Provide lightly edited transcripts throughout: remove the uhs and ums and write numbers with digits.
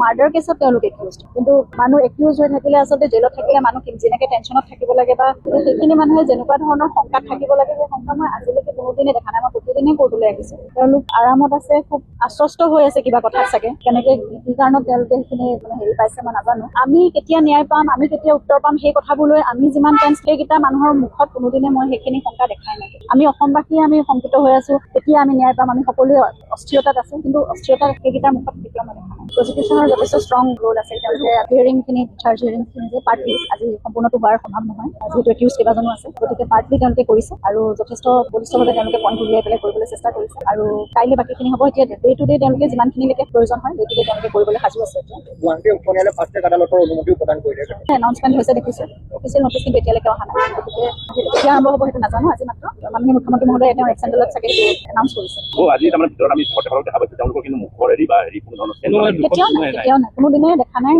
Murder কেছত তেওঁলোক accused, কিন্তু মানুহ একিউজ হৈ থাকিলে আচলতে জেলত থাকিলে মানুহ যেনেকে টেনশ্যনত থাকিব লাগে বা সেইখিনি মানুহে যেনেকুৱা ধৰণৰ শংকাত থাকিব লাগে, সেই শংকা মই আজিলৈকে কোনোদিনে দেখা নাই। মই প্ৰতিদিনে কোৰ্টলৈ আহিছো, তেওঁলোক আৰামত আছে, খুব আশ্বস্ত হৈ আছে কিবা কথাত চাগে, কেনেকে কি কাৰণত তেওঁলোকে সেইখিনি হেৰি পাইছে মই নাজানো। আমি কেতিয়া ন্যায় পাম, আমি কেতিয়া উত্তৰ পাম, সেই কথাবোৰ লৈ আমি যিমান টেন্স, সেইকেইটা মানুহৰ মুখত কোনোদিনে মই সেইখিনি শংকা দেখাই নাই। আমি অসমবাসী আমি শংকিত হৈ আছো, কেতিয়া আমি ন্যায় পাম, আমি সকলোৱে অস্থিৰতাত আছো, কিন্তু অস্থিৰতা সেইকেইটাৰ মুখত কেতিয়াও মই দেখা নাই। প্ৰজিকিউশ্যনৰ যথেষ্ট ষ্ট্ৰং ৰোল আছে, তেওঁলোকে হিয়াৰিংখিনি চাৰ্জ হিয়াৰিংখিনি যে পাৰ্টলি আজি সম্পূৰ্ণটো হোৱাৰ সম্ভৱ নহয়, যিহেতু একিউজ কেইবাজনো আছে, গতিকে পাৰ্টলি তেওঁলোকে কৰিছে আৰু যথেষ্ট বলিষ্ঠভাৱে তেওঁলোকে পইণ্ট উলিয়াই পেলাই কৰিবলৈ চেষ্টা কৰিছে। আৰু কাইলৈ বাকীখিনি হ'ব। এতিয়া ডে টু ডে তেওঁলোকে যিমানখিনিলৈকে প্ৰয়োজন হয় ডে টু ডে তেওঁলোকে কৰিবলৈ সাজু আছে। গুৱাহাটী উচ্চ ন্যায়ালয়ে ফাষ্ট ট্ৰেক আদালতৰ অনুমতিও প্ৰদান কৰিলে। এনাউন্সমেণ্ট হৈছে দেখিছে, অফিচিয়েল নটিচ কিন্তু এতিয়ালৈকে অহা নাই, গতিকে কেতিয়া আৰম্ভ হ'ব সেইটো নাজানো। আজি মাত্ৰ মাননীয় মুখ্যমন্ত্ৰী মহোদয়ে তেওঁৰ এক্সেণ্ডেলত চাগে সেইটো এনাউন্স কৰিছে। আজি তাৰমানে ভিতৰত আমি দেখা পাইছোঁ তেওঁলোকৰ কিন্তু মুখৰ হেৰি বা হেৰি কোনো ধৰণৰ কেতিয়াও নাই, কোনোদিনে দেখা নাই,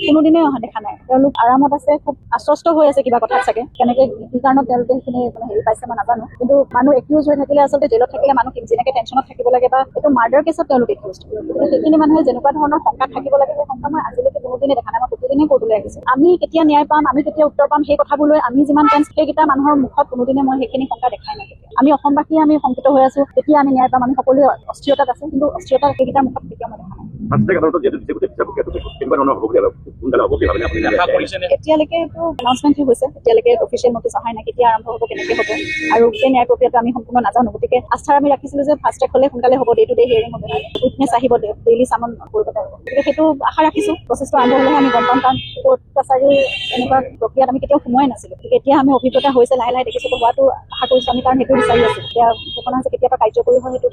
কোনোদিনে দেখা নাই। তেওঁলোক আৰামত আছে, খুব আশ্বস্ত হৈ আছে কিবা কথাত চাগে, কেনেকে কি কাৰণত তেওঁলোকে সেইখিনি হেৰি পাইছে মই নাজানো। কিন্তু মানুহ একিউজ হৈ থাকিলে আচলতে জেলত থাকিলে মানুহ যেনেকে টেনশ্যনত থাকিব লাগে বা এইটো মাৰ্ডাৰ কেছত তেওঁলোক একিউজ, গতিকে সেইখিনি মানুহে যেনেকুৱা ধৰণৰ শংকাত থাকিব লাগে, সেই শংকা মই আজিলৈকে কোনোদিনে দেখা নাই। মই প্ৰতিদিনে কোৰ্টলৈ আহিছো, আমি কেতিয়া ন্যায় পাম, আমি কেতিয়া উত্তৰ পাম, সেই কথাবোৰ লৈ আমি যিমান টেন্স, সেইকেইটা মানুহৰ মুখত কোনোদিনে মই সেইখিনি শংকা দেখাই নাই। আমি অসমবাসী আমি শংকিত হৈ আছো, কেতিয়া আমি ন্যায় পাম, আমি সকলোৱে অস্থিৰতাত আছো, কিন্তু অস্থিৰতা সেইকেইটাৰ মুখত কেতিয়াও মই দেখা নাই। এতিয়ালৈকে এইটো এনাউন্সমেণ্ট হৈছে, এতিয়ালৈকে অফিচিয়েল নটিচ অহাই নাই, কেতিয়া আৰম্ভ হ'ব, কেনেকে হ'ব আৰু গোটেই ন্যায় প্ৰক্ৰিয়াটো আমি সম্পূৰ্ণ নাজানো। গতিকে আস্থাৰ আমি ৰাখিছিলো যে ফাষ্ট ট্ৰেক হ'লে সোনকালে হ'ব, ডে টু ডে হিয়াৰিং হ'ব, উইটনেছ আহিব, ডেইলি চামন কৰিব পাৰিব। গতিকে সেইটো আশা ৰাখিছো, প্ৰচেছটো আৰম্ভ হ'লেহে আমি গম পাম, কাৰণ কোৰ্ট কাছাৰীৰ এনেকুৱা প্ৰক্ৰিয়াত আমি কেতিয়াও সোমোৱাই নাছিলো। গতিকে এতিয়া আমি অভিজ্ঞতা হৈছে, লাহে লাহে দেখিছো, হোৱাটো আশা কৰিছো আমি, কাৰণ সেইটো বিচাৰি আছো। এতিয়া ঘটনা হৈছে কেতিয়াবা কাৰ্যকৰী হয় সেইটো